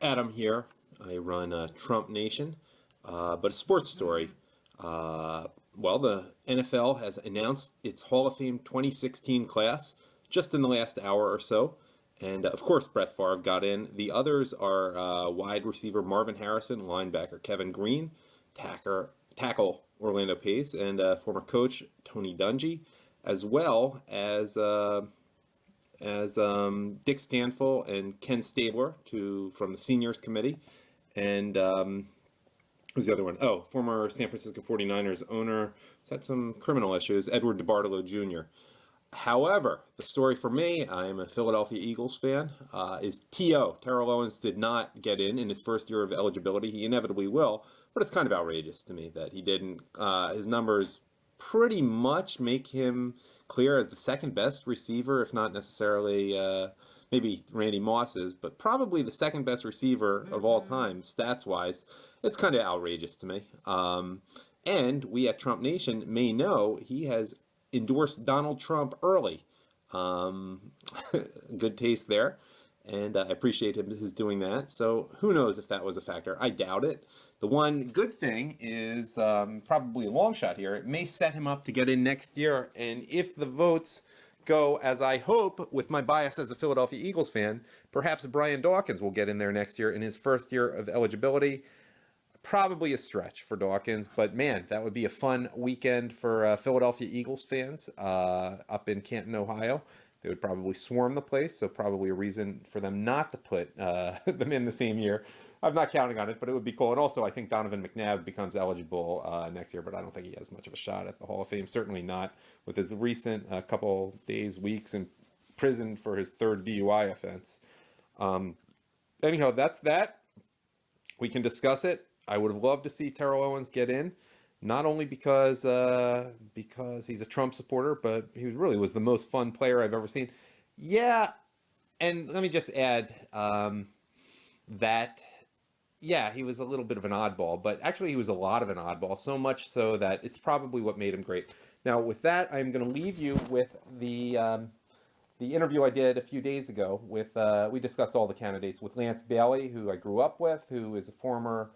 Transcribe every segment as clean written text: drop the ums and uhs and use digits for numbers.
Adam here. I run Trump Nation, but a sports story. The NFL has announced its Hall of Fame 2016 class just in the last hour or so. And of course, Brett Favre got in. The others are wide receiver Marvin Harrison, linebacker Kevin Green, tackle Orlando Pace, and former coach Tony Dungy, as well as Dick Stanfill and Ken Stabler from the Seniors Committee. And who's the other one? Oh, former San Francisco 49ers owner. Who's had some criminal issues, Edward DeBartolo Jr. However, the story for me, I'm a Philadelphia Eagles fan, is T.O. Terrell Owens did not get in his first year of eligibility. He inevitably will, but it's kind of outrageous to me that he didn't. His numbers pretty much make him clear as the second best receiver, if not necessarily maybe Randy Moss's, but probably the second best receiver of all time, stats-wise. It's kind of outrageous to me. And we at Trump Nation may know he has endorsed Donald Trump early. Good taste there. And I appreciate his doing that. So who knows if that was a factor. I doubt it. The one good thing is probably a long shot here. It may set him up to get in next year. And if the votes go as I hope, with my bias as a Philadelphia Eagles fan, perhaps Brian Dawkins will get in there next year in his first year of eligibility. Probably a stretch for Dawkins, but man, that would be a fun weekend for Philadelphia Eagles fans up in Canton, Ohio. They would probably swarm the place, so probably a reason for them not to put them in the same year. I'm not counting on it, but it would be cool. And also, I think Donovan McNabb becomes eligible next year, but I don't think he has much of a shot at the Hall of Fame. Certainly not with his recent couple days, weeks in prison for his third DUI offense. Anyhow, that's that. We can discuss it. I would have loved to see Terrell Owens get in, not only because he's a Trump supporter, but he really was the most fun player I've ever seen. Yeah, and let me just add that, yeah, he was a little bit of an oddball, but actually he was a lot of an oddball, so much so that it's probably what made him great. Now, with that, I'm going to leave you with the interview I did a few days ago with, we discussed all the candidates, with Lance Bailey, who I grew up with, who is a former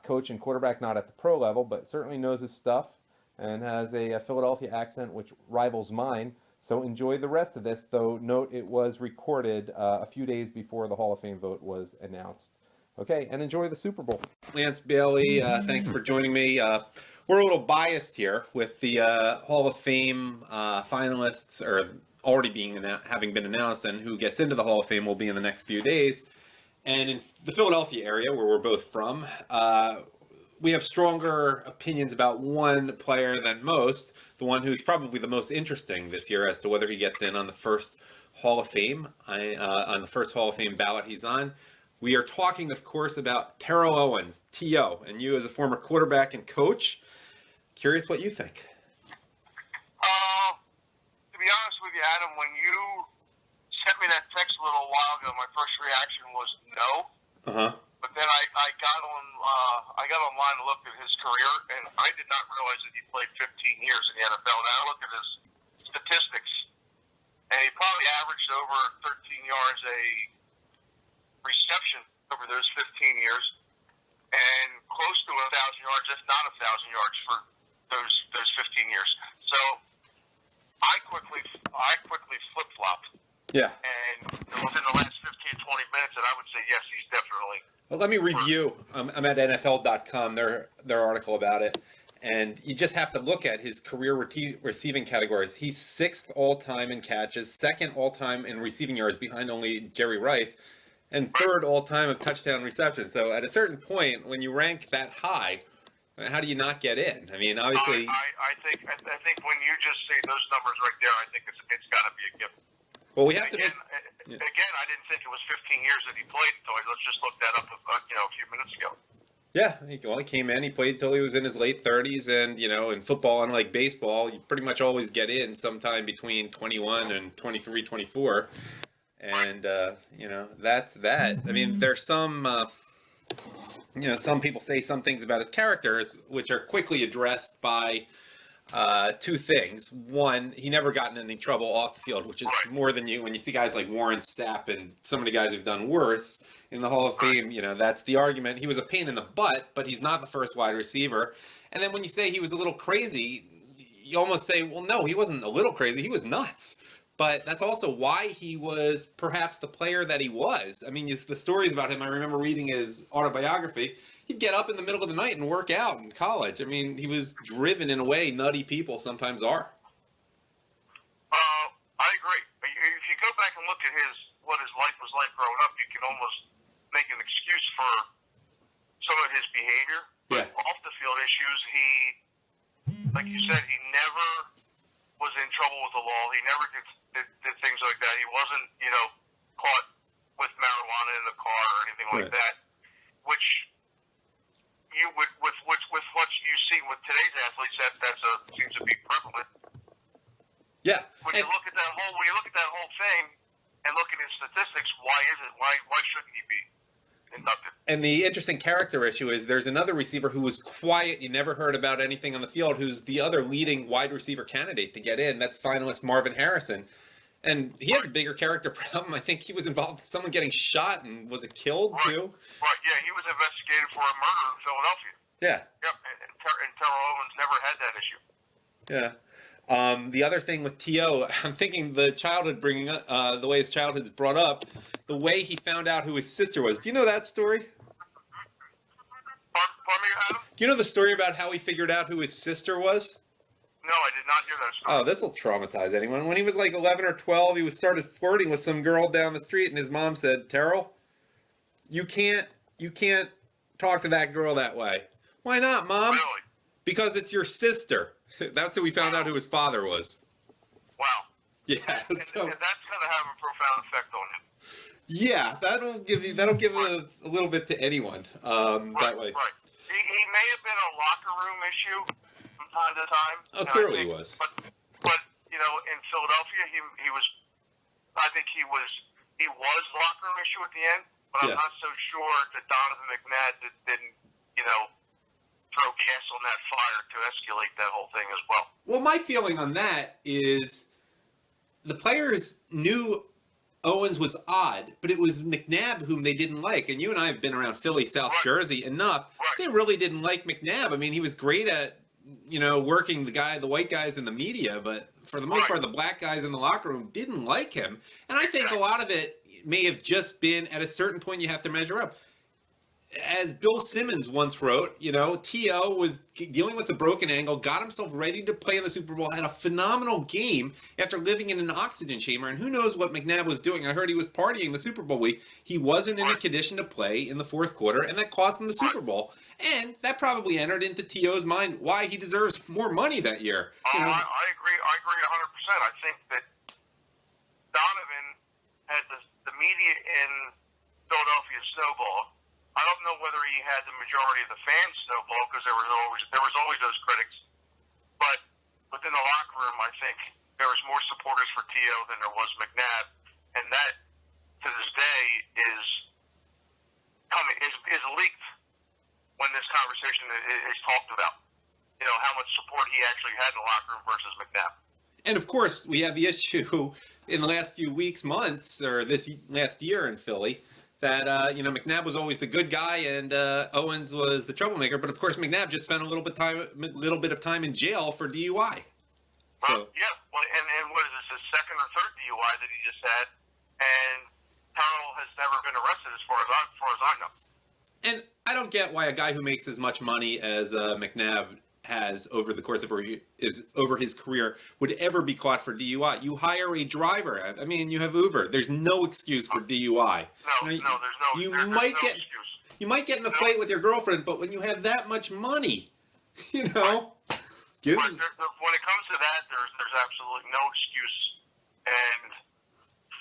coach and quarterback, not at the pro level, but certainly knows his stuff and has a Philadelphia accent which rivals mine. So enjoy the rest of this, though note it was recorded a few days before the Hall of Fame vote was announced. Okay, and enjoy the Super Bowl. Lance Bailey, thanks for joining me. We're a little biased here with the Hall of Fame finalists, or already having been announced, and who gets into the Hall of Fame will be in the next few days. And in the Philadelphia area, where we're both from, we have stronger opinions about one player than most, the one who's probably the most interesting this year as to whether he gets in on the first Hall of Fame, on the first Hall of Fame ballot he's on. We are talking, of course, about Terrell Owens, T.O., and you as a former quarterback and coach. Curious what you think. To be honest with you, Adam, when you sent me that text a little while ago, my first reaction was no. But then I got online and looked at his career, and I did not realize that he played 15 years in the NFL. Now I looked at his statistics, and he probably averaged over 13 yards a reception over those 15 years, and close to 1,000 yards, if not 1,000 yards, for those 15 years. So I quickly flip-flopped. Yeah. And within the last 15, 20 minutes, and I would say, yes, he's definitely. Well, let me review. I'm at NFL.com, their article about it. And you just have to look at his career receiving categories. He's 6th all-time in catches, 2nd all-time in receiving yards behind only Jerry Rice, and 3rd all-time of touchdown receptions. So at a certain point, when you rank that high, how do you not get in? I mean, obviously. I think when you just say those numbers right there, I think it's got to be a given. Well, we have again, Again, I didn't think it was 15 years that he played until let's just look that up a few minutes ago. Yeah, he came in, he played until he was in his late 30s, and, in football, unlike baseball, you pretty much always get in sometime between 21 and 23, 24. And, that's that. I mean, there's some, some people say some things about his characters, which are quickly addressed by Two things. One, he never got in any trouble off the field, which is more than you. When you see guys like Warren Sapp and some of the guys who've done worse in the Hall of Fame, that's the argument. He was a pain in the butt, but he's not the first wide receiver. And then when you say he was a little crazy, you almost say, well, no, he wasn't a little crazy. He was nuts. But that's also why he was perhaps the player that he was. I mean, it's the stories about him. I remember reading his autobiography. He'd get up in the middle of the night and work out in college. I mean, he was driven in a way nutty people sometimes are. I agree. If you go back and look at what his life was like growing up, you can almost make an excuse for some of his behavior. Yeah. But off the field issues, he, like you said, he never was in trouble with the law. He never did things like that. He wasn't, caught with marijuana in the car or anything like that, which you with what you see with today's athletes, that seems to be prevalent. Yeah. When you look at that whole thing and look at his statistics, why shouldn't he be inducted? And the interesting character issue is there's another receiver who was quiet. You never heard about anything on the field, who's the other leading wide receiver candidate to get in. That's finalist Marvin Harrison. And he has a bigger character problem. I think he was involved in someone getting shot and was it killed too? Right, yeah. He was investigated for a murder in Philadelphia. Yeah. Yep, and Terrell Owens never had that issue. Yeah. The other thing with T.O., I'm thinking the childhood bringing up, the way his childhood's brought up, the way he found out who his sister was. Do you know that story? Pardon me, Adam? Do you know the story about how he figured out who his sister was? No, I did not hear that story. Oh, this will traumatize anyone. When he was like 11 or 12, he started flirting with some girl down the street, and his mom said, "Terrell, you can't talk to that girl that way." "Why not, Mom?" Really? "Because it's your sister." That's how we found out who his father was. Wow. Yeah. And So that's going to have a profound effect on him. yeah, that'll give a little bit to anyone. That way. Right. He may have been a locker room issue from time to time. Oh, clearly he was. But in Philadelphia, he was. I think he was locker room issue at the end. But I'm not so sure that Donovan McNabb didn't throw gas on that fire to escalate that whole thing as well. Well, my feeling on that is the players knew Owens was odd, but it was McNabb whom they didn't like. And you and I have been around Philly, South Jersey enough. Right. They really didn't like McNabb. I mean, he was great at, working the white guys in the media, but for the most part, the black guys in the locker room didn't like him. And I think a lot of it may have just been at a certain point you have to measure up. As Bill Simmons once wrote, T.O. was dealing with a broken ankle, got himself ready to play in the Super Bowl, had a phenomenal game after living in an oxygen chamber, and who knows what McNabb was doing. I heard he was partying the Super Bowl week. He wasn't in a condition to play in the fourth quarter, and that cost him the Super Bowl. And that probably entered into T.O.'s mind why he deserves more money that year. I agree 100%. I think that Donovan had the media in Philadelphia snowball. I don't know whether he had the majority of the fans snowball because there was always those critics. But within the locker room, I think there was more supporters for T.O. than there was McNabb, and that to this day is leaked when this conversation is talked about. How much support he actually had in the locker room versus McNabb. And of course, we have the issue in the last few weeks, months, or this last year in Philly, that McNabb was always the good guy and Owens was the troublemaker. But of course, McNabb just spent a little bit of time in jail for DUI. So yeah, and what is this, his second or third DUI that he just had, and Terrell has never been arrested as far as I know. And I don't get why a guy who makes as much money as McNabb has over the course of his career would ever be caught for DUI. You hire a driver. I mean, you have Uber. There's no excuse for DUI. There's no excuse. You might get in a fight with your girlfriend, but when you have that much money, When it comes to that, there's absolutely no excuse. And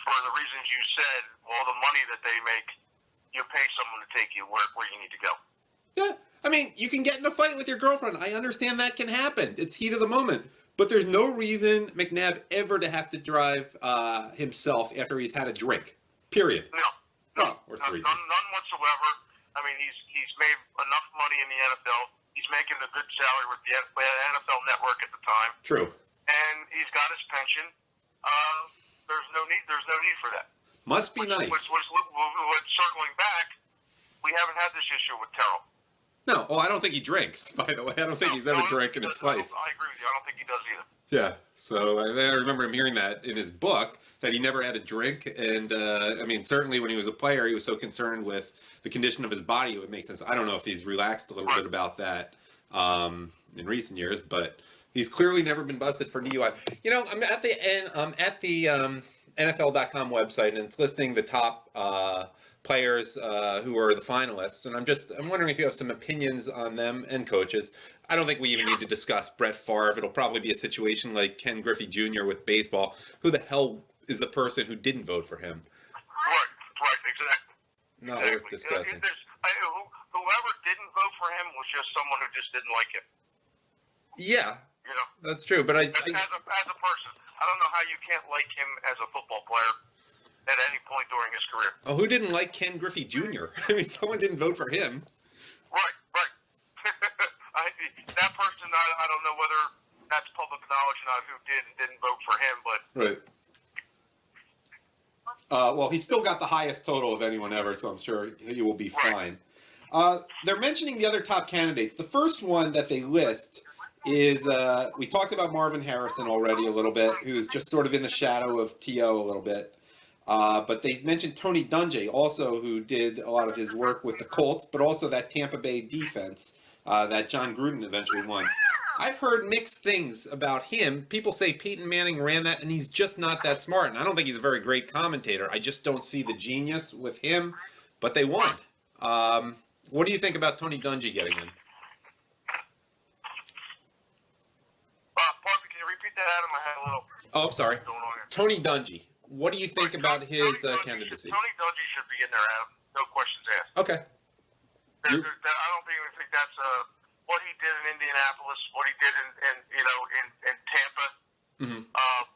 for the reasons you said, all the money that they make, you pay someone to take you where you need to go. Yeah. I mean, you can get in a fight with your girlfriend. I understand that can happen. It's heat of the moment. But there's no reason McNabb ever to have to drive himself after he's had a drink. Period. No. Or three. None whatsoever. I mean, he's made enough money in the NFL. He's making a good salary with the NFL Network at the time. True. And he's got his pension. There's no need for that. Must be nice. Which circling back, we haven't had this issue with Terrell. No, well, I don't think he drinks, by the way. I don't think he's ever drank in his life. I agree with you. I don't think he does either. Yeah, so I remember him hearing that in his book, that he never had a drink. And, I mean, certainly when he was a player, he was so concerned with the condition of his body, it would make sense. I don't know if he's relaxed a little bit about that in recent years, but he's clearly never been busted for DUI. You know, I'm at the NFL.com website, and it's listing the top players who are the finalists, and I'm wondering if you have some opinions on them and coaches. I don't think we even need to discuss Brett Favre. It'll probably be a situation like Ken Griffey Jr. with baseball. Who the hell is the person who didn't vote for him? Right, exactly. Not worth discussing. Whoever didn't vote for him was just someone who just didn't like him. Yeah, you know, that's true. But as a person, I don't know how you can't like him as a football player at any point during his career. Oh, who didn't like Ken Griffey Jr.? I mean, someone didn't vote for him. Right. That person, I don't know whether that's public knowledge or not, who did and didn't vote for him, but... Right. Well, he still got the highest total of anyone ever, so I'm sure he will be fine. They're mentioning the other top candidates. The first one that they list is, we talked about Marvin Harrison already a little bit, who's just sort of in the shadow of T.O. a little bit. But they mentioned Tony Dungy, also, who did a lot of his work with the Colts, but also that Tampa Bay defense that John Gruden eventually won. I've heard mixed things about him. People say Peyton Manning ran that, and he's just not that smart. And I don't think he's a very great commentator. I just don't see the genius with him, but they won. What do you think about Tony Dungy getting in? Pardon me, can you repeat that, Adam? I had a little... Oh, I'm sorry. Going on here. Tony Dungy. What do you think about his candidacy? Tony Dungy should be in there, Adam. No questions asked. Okay. I don't think that's what he did in Indianapolis, what he did in Tampa,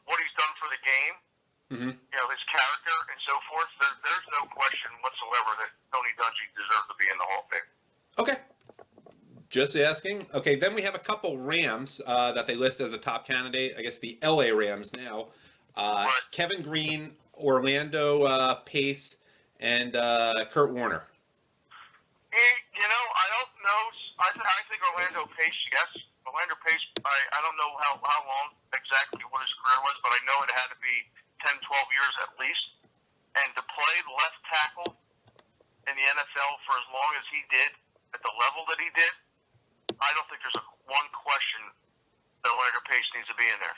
what he's done for the game, his character and so forth. There's no question whatsoever that Tony Dungy deserves to be in the Hall of Fame. Okay. Just asking. Okay, then we have a couple Rams that they list as a top candidate. I guess the LA Rams now. Kevin Green, Orlando Pace, and Kurt Warner. I don't know. I think Orlando Pace, yes. Orlando Pace, I don't know how long exactly what his career was, but I know it had to be 10, 12 years at least. And to play left tackle in the NFL for as long as he did, at the level that he did, I don't think there's one question that Orlando Pace needs to be in there.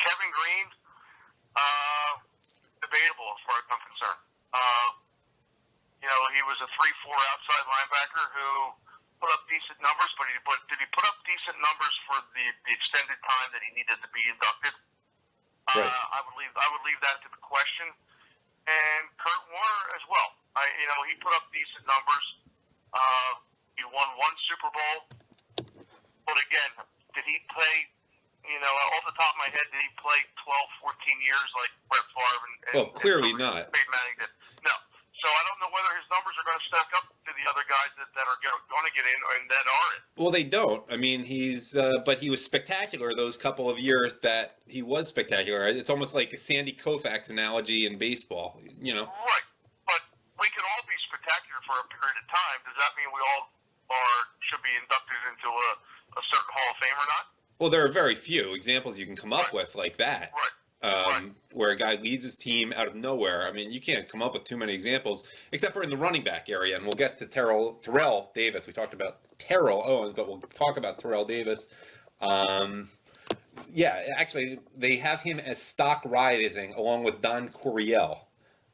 Kevin Green, debatable as far as I'm concerned. He was a 3-4 outside linebacker who put up decent numbers, but did he put up decent numbers for the extended time that he needed to be inducted? Right. I would leave that to the question. And Kurt Warner as well. He put up decent numbers. He won one Super Bowl, but again, did he play? Off the top of my head, did he play 12, 14 years like Brett Favre and clearly not. Peyton Manning did? No. So I don't know whether his numbers are going to stack up to the other guys that are going to get in and that aren't. Well, they don't. I mean, but he was spectacular those couple of years that he was spectacular. It's almost like a Sandy Koufax analogy in baseball, Right. But we can all be spectacular for a period of time. Does that mean we all should be inducted into a certain Hall of Fame or not? Well, there are very few examples you can come up with like that. Right. Where a guy leads his team out of nowhere. I mean, you can't come up with too many examples, except for in the running back area. And we'll get to Terrell Davis. We talked about Terrell Owens, but we'll talk about Terrell Davis. Actually, they have him as stock rising along with Don Coryell.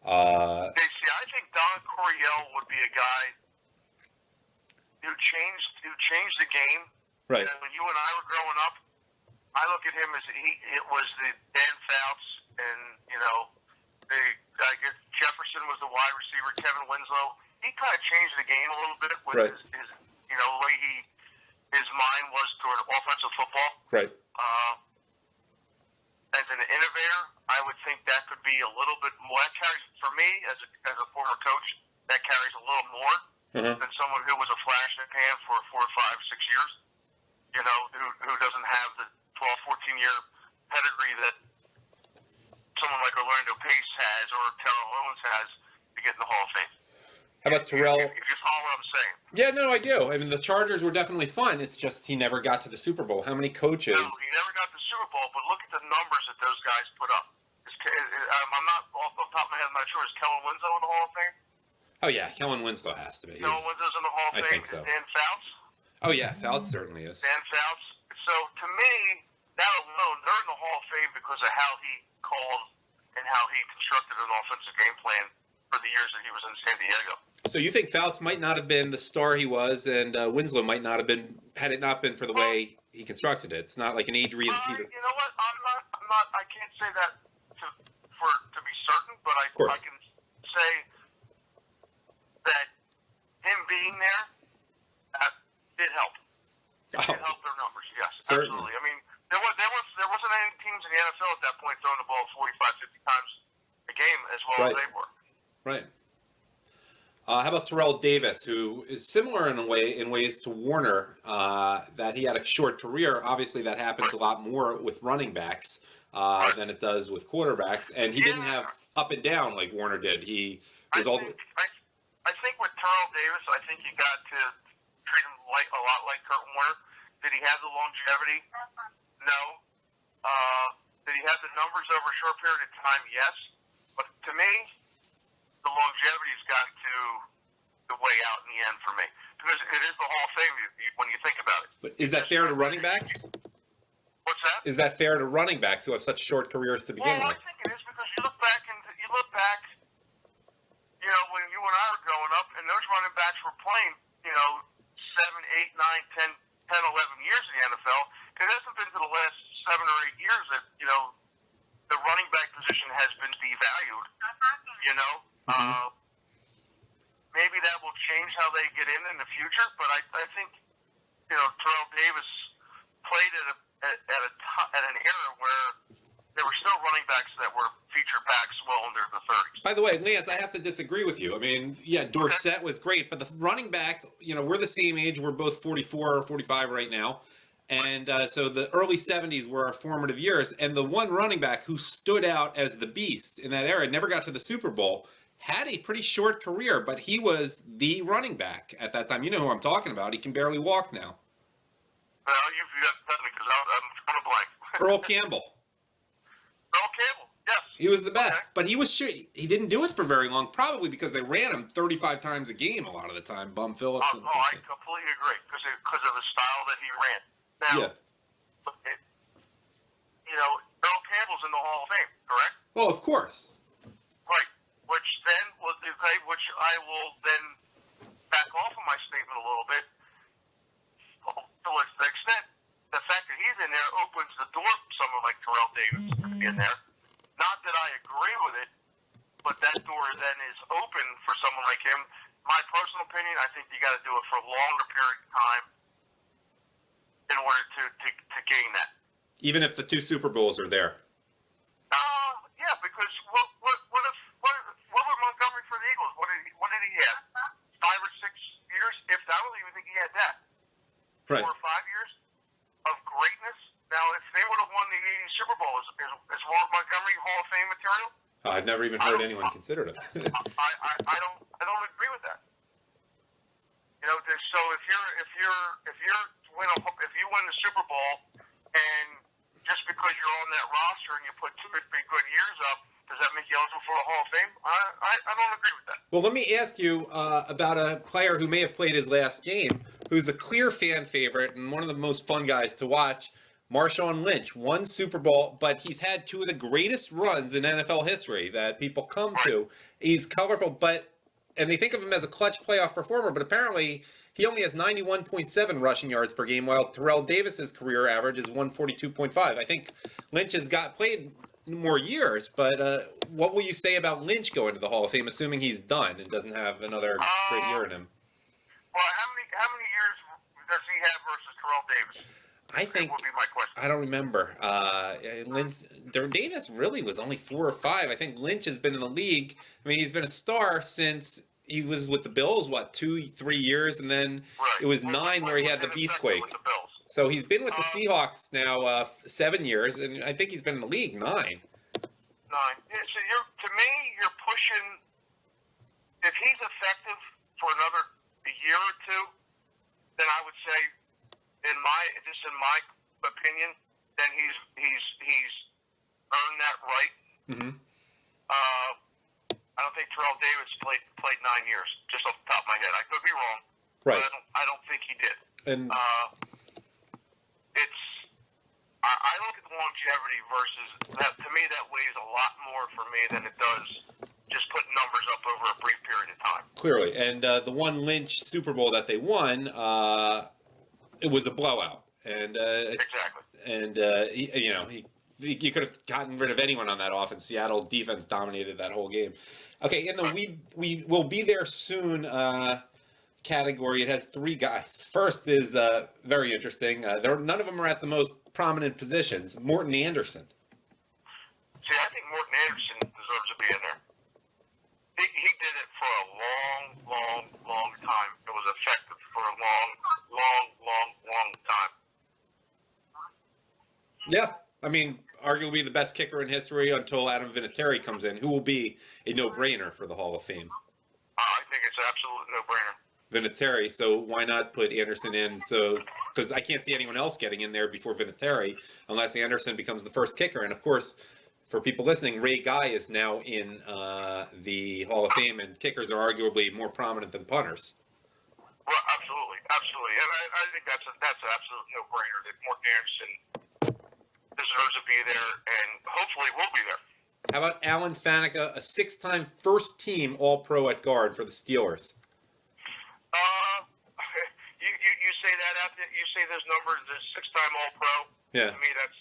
I think Don Coryell would be a guy who changed the game. Right. And when you and I were growing up, I look at him as it was the Dan Fouts, and I guess Jefferson was the wide receiver, Kevin Winslow. He kind of changed the game a little bit with his the way his mind was toward offensive football. Right. As an innovator, I would think that could be a little bit more. That carries, for me as a former coach, that carries a little more than someone who was a flash in the pan for 4, 5, 6 years. You know, who doesn't have the 12, 14-year pedigree that someone like Orlando Pace has or Terrell Owens has to get in the Hall of Fame. How about Terrell? If you follow what I'm saying. Yeah, no, I do. I mean, the Chargers were definitely fun. It's just he never got to the Super Bowl. How many coaches? No, he never got the Super Bowl, but look at the numbers that those guys put up. I'm not, off the top of my head, I'm not sure. Is Kellen Winslow in the Hall of Fame? Oh, yeah, Kellen Winslow has to be. Kellen Winslow's in the Hall of Fame. I think so. Dan Fouts? Oh, yeah, Fouts certainly is. Dan Fouts. So, to me, that alone, they're in the Hall of Fame because of how he called and how he constructed an offensive game plan for the years that he was in San Diego. So you think Fouts might not have been the star he was, and Winslow might not have been, had it not been for the way he constructed it. It's not like an Adrian Peter. You know what? I'm not. I can't say that to be certain, but I can say that him being there did help. It did help their numbers. Yes, certainly. Absolutely. I mean, there wasn't any teams in the NFL at that point throwing the ball 45, 50 times a game as well as they were. Right. How about Terrell Davis, who is similar in ways to Warner, that he had a short career. Obviously, that happens a lot more with running backs than it does with quarterbacks, and he didn't have up and down like Warner did. He was I think with Terrell Davis, I think you got to treat him a lot like Kurt Warner. Did he have the longevity? No. Did he have the numbers over a short period of time? Yes. But to me, the longevity's got to weigh out in the end for me. Because it is the Hall of Fame when you think about it. But is that fair to running backs? What's that? Is that fair to running backs who have such short careers to begin with? I think it is because you look back, you know, when you and I were growing up, and those running backs were playing, you know, 7, 8, 9, 10, 11 years in the NFL. It hasn't been to the last 7 or 8 years that, you know, the running back position has been devalued, you know. Maybe that will change how they get in the future, but I think, you know, Terrell Davis played at an era where there were still running backs that were featured backs well into the 30s. By the way, Lance, I have to disagree with you. I mean, yeah, Dorsett was great, but the running back, you know, we're the same age. We're both 44 or 45 right now. And so the early 70s were our formative years. And the one running back who stood out as the beast in that era, never got to the Super Bowl, had a pretty short career, but he was the running back at that time. You know who I'm talking about. He can barely walk now. Well, you've got to tell me because I'm kind of blank. Earl Campbell. Earl Campbell, yes. He was the best, but he didn't do it for very long, probably because they ran him 35 times a game a lot of the time, Bum Phillips. I completely agree because of the style that he ran. Now, you know, Earl Campbell's in the Hall of Fame, correct? Well, of course. Right. Which I will then back off of my statement a little bit. To an extent, the fact that he's in there opens the door for someone like Terrell Davis in there. Not that I agree with it, but that door then is open for someone like him. My personal opinion, I think you got to do it for a longer period of time in order to gain that. Even if the 2 Super Bowls are there. Yeah, because what was Montgomery for the Eagles? What did he have? 5 or 6 years? If I don't even think he had that. Right. 4 or 5 years of greatness. Now, if they would have won the '80 Super Bowl, is Walt Montgomery Hall of Fame material? I've never even heard anyone consider it. I don't agree with that. You know, so if you win the Super Bowl and just because you're on that roster and you put 2 or 3 good years up, does that make you eligible for the Hall of Fame? I don't agree with that. Well, let me ask you about a player who may have played his last game, who's a clear fan favorite and one of the most fun guys to watch, Marshawn Lynch. 1 Super Bowl, but he's had 2 of the greatest runs in NFL history that people come to. He's colorful, and they think of him as a clutch playoff performer, but apparently he only has 91.7 rushing yards per game, while Terrell Davis's career average is 142.5. I think Lynch has played more years, but what will you say about Lynch going to the Hall of Fame, assuming he's done and doesn't have another great year in him? Well, how many years does he have versus Terrell Davis? I think would be my question. I don't remember. Davis really was only 4 or 5. I think Lynch has been in the league. I mean, he's been a star since he was with the Bills, 2-3 years, and then Right. it was 9 where he had the beastquake. With the Bills. So he's been with the Seahawks now 7 years, and I think he's been in the league 9. 9. Yeah, so to me, you're pushing. If he's effective for another year or two, then I would say, in my opinion, then he's earned that right. Mm-hmm. I don't think Terrell Davis played 9 years, just off the top of my head. I could be wrong, right? But I don't think he did. And I look at the longevity versus that. To me, that weighs a lot more for me than it does just putting numbers up over a brief period of time. Clearly, and the one Lynch Super Bowl that they won, it was a blowout, and exactly. And you could have gotten rid of anyone on that offense. Seattle's defense dominated that whole game. Okay, in the we will be there soon category, it has 3 guys. The first is very interesting. None of them are at the most prominent positions. Morton Anderson. See, I think Morton Anderson deserves to be in there. He did it for a long time. It was effective for a long time. Yeah, I mean, arguably the best kicker in history until Adam Vinatieri comes in, who will be a no-brainer for the Hall of Fame. I think it's an absolute no-brainer. Vinatieri, so why not put Anderson in? So, because I can't see anyone else getting in there before Vinatieri unless Anderson becomes the first kicker. And of course, for people listening, Ray Guy is now in the Hall of Fame, and kickers are arguably more prominent than punters. Well, absolutely, and I think that's an absolute no-brainer that Morton Anderson deserves to be there, and hopefully will be there. How about Alan Faneca, a 6-time first-team All-Pro at guard for the Steelers? You say that after you say those numbers, the 6-time All-Pro. Yeah. To me, that's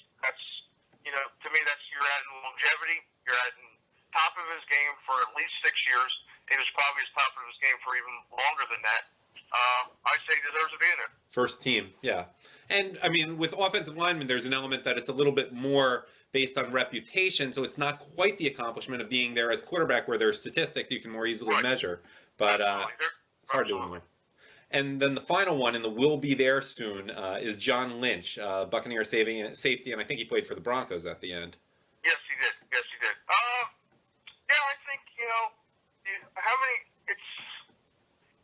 you're adding longevity. You're adding top of his game for at least 6 years. He was probably top of his game for even longer than that. I say he deserves to be in it. First team, yeah. And, I mean, with offensive linemen, there's an element that it's a little bit more based on reputation, so it's not quite the accomplishment of being there as quarterback where there's statistics you can more easily measure. But it's hard to win. And then the final one, and the will be there soon, is John Lynch, Buccaneer safety, and I think he played for the Broncos at the end. Yes, he did. Yeah, I think, how many,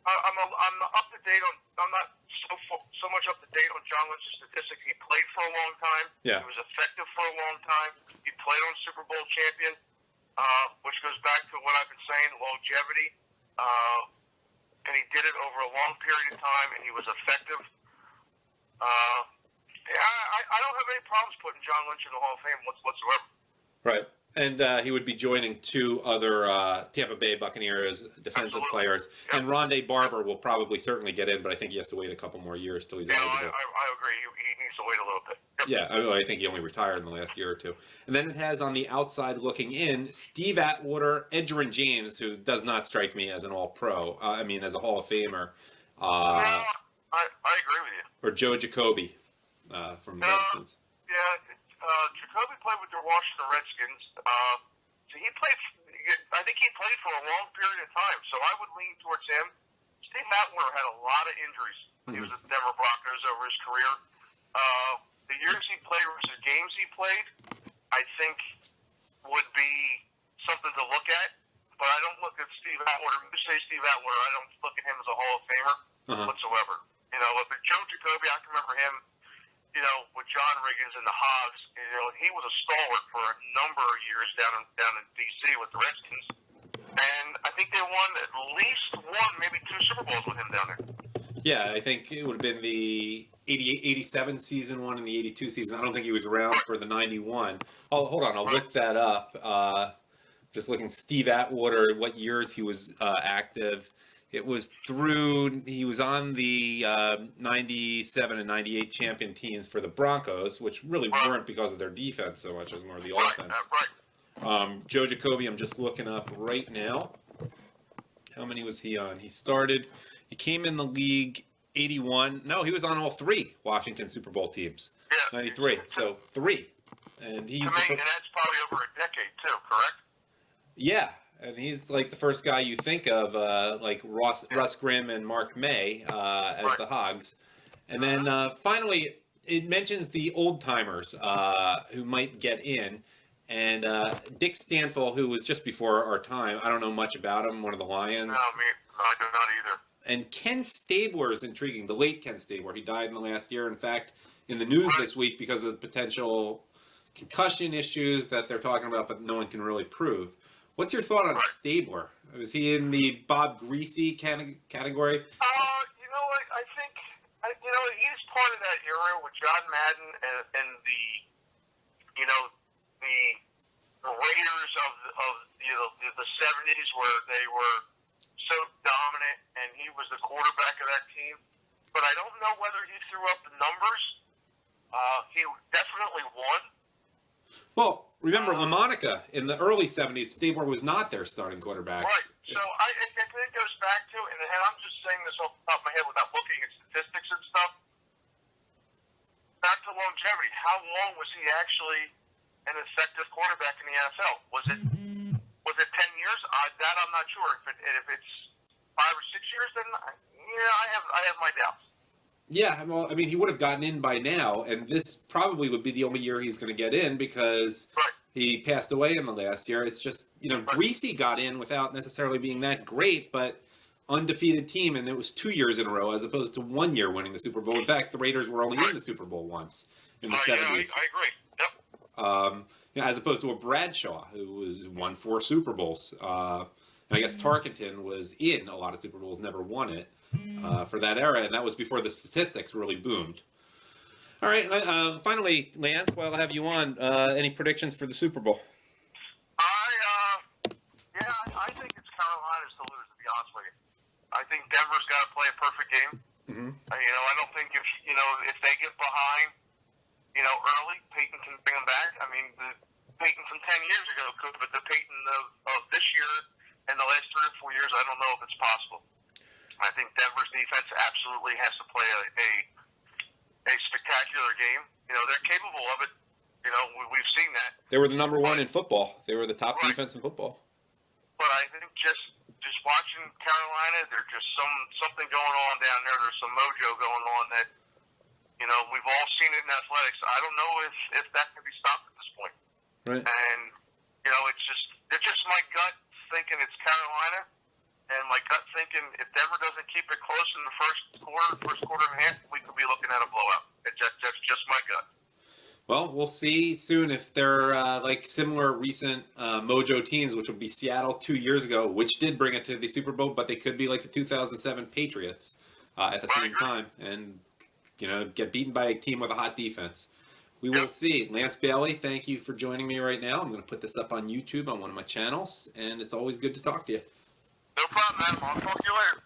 I'm up to date on, I'm not so much up to date on John Lynch's statistics. He played for a long time. Yeah. He was effective for a long time. He played on Super Bowl champion, which goes back to what I've been saying, longevity. And he did it over a long period of time, and he was effective. I don't have any problems putting John Lynch in the Hall of Fame whatsoever. Right. And he would be joining 2 other Tampa Bay Buccaneers defensive players. Yep. And Rondé Barber will probably certainly get in, but I think he has to wait a couple more years till he's eligible. I agree. He needs to wait a little bit. Yep. Yeah, I think he only retired in the last year or 2. And then it has on the outside looking in, Steve Atwater, Edgerrin James, who does not strike me as an All-Pro. As a Hall of Famer. I agree with you. Or Joe Jacoby from the Redskins. Yeah, Jacoby played with the Washington Redskins. So I think he played for a long period of time, so I would lean towards him. Steve Atwater had a lot of injuries. He was at the Denver Broncos over his career. The years he played versus games he played, I think would be something to look at. But I don't look at Steve Atwater. When you say Steve Atwater, I don't look at him as a Hall of Famer whatsoever. But Joe Jacoby, I can remember him, with John Riggins and the Hogs. He was a stalwart for a number of years down in D.C. with the Redskins. And I think they won at least 1, maybe 2 Super Bowls with him down there. Yeah, I think it would have been the 87 season one and the 82 season. I don't think he was around for the 91. Oh, hold on. I'll look that up. Just looking, Steve Atwater, what years he was active. It was he was on the 97 and 98 champion teams for the Broncos, which really weren't because of their defense so much as more the offense. Joe Jacoby, I'm just looking up right now. How many was he on? He came in the league 81. No, he was on all 3 Washington Super Bowl teams. Yeah. 93. So 3. And and that's probably over a decade too, correct? Yeah. and he's like the first guy you think of, like Russ Grimm and Mark May as the Hogs. And then finally, it mentions the old timers who might get in. And Dick Stanfill, who was just before our time, I don't know much about him, one of the Lions. No, I do not either. And Ken Stabler is intriguing, the late Ken Stabler. He died in the last year. In fact, in the news this week because of the potential concussion issues that they're talking about, but no one can really prove. What's your thought on Stabler? Was he in the Bob Greasy category? I think he's part of that era with John Madden and the Raiders of the 70s where they were so dominant and he was the quarterback of that team. But I don't know whether he threw up the numbers. He definitely won. Well, remember LaMonica in the early 70s, Stabler was not their starting quarterback. Right. So I think it goes back to, and I'm just saying this off the top of my head without looking at statistics and stuff, back to longevity. How long was he actually an effective quarterback in the NFL? Was it 10 years? That I'm not sure. If it's 5 or 6 years, then I have my doubts. Yeah, well, I mean, he would have gotten in by now, and this probably would be the only year he's going to get in because he passed away in the last year. It's just, Greasy got in without necessarily being that great, but undefeated team, and it was 2 years in a row as opposed to 1 year winning the Super Bowl. In fact, the Raiders were only in the Super Bowl once in the 70s. Yeah, I agree. Yep. As opposed to a Bradshaw, who won 4 Super Bowls. And I guess Tarkenton was in a lot of Super Bowls, never won it for that era, and that was before the statistics really boomed. All right, finally, Lance, while I have you on, any predictions for the Super Bowl? I think it's Carolina's to lose, to be honest with you. I think Denver's got to play a perfect game. Mm-hmm. I don't think if they get behind, early, Peyton can bring them back. I mean, the Peyton from 10 years ago could, but the Peyton of this year and the last 3 or 4 years, I don't know if it's possible. I think Denver's defense absolutely has to play a spectacular game. They're capable of it. We've seen that. They were the number one in football. They were the top defense in football. But I think just watching Carolina, there's just something going on down there. There's some mojo going on that, we've all seen it in athletics. I don't know if that can be stopped at this point. Right. And, it's just my gut thinking it's Carolina, and my gut thinking if Denver doesn't keep it close in the first quarter and a half, we could be looking at a blowout. That's just my gut. Well, we'll see soon if they're like similar recent mojo teams, which would be Seattle 2 years ago, which did bring it to the Super Bowl, but they could be like the 2007 Patriots at the same time and, get beaten by a team with a hot defense. We will see. Lance Bailey, thank you for joining me right now. I'm going to put this up on YouTube on one of my channels, and it's always good to talk to you. No problem, man. I'll talk to you later.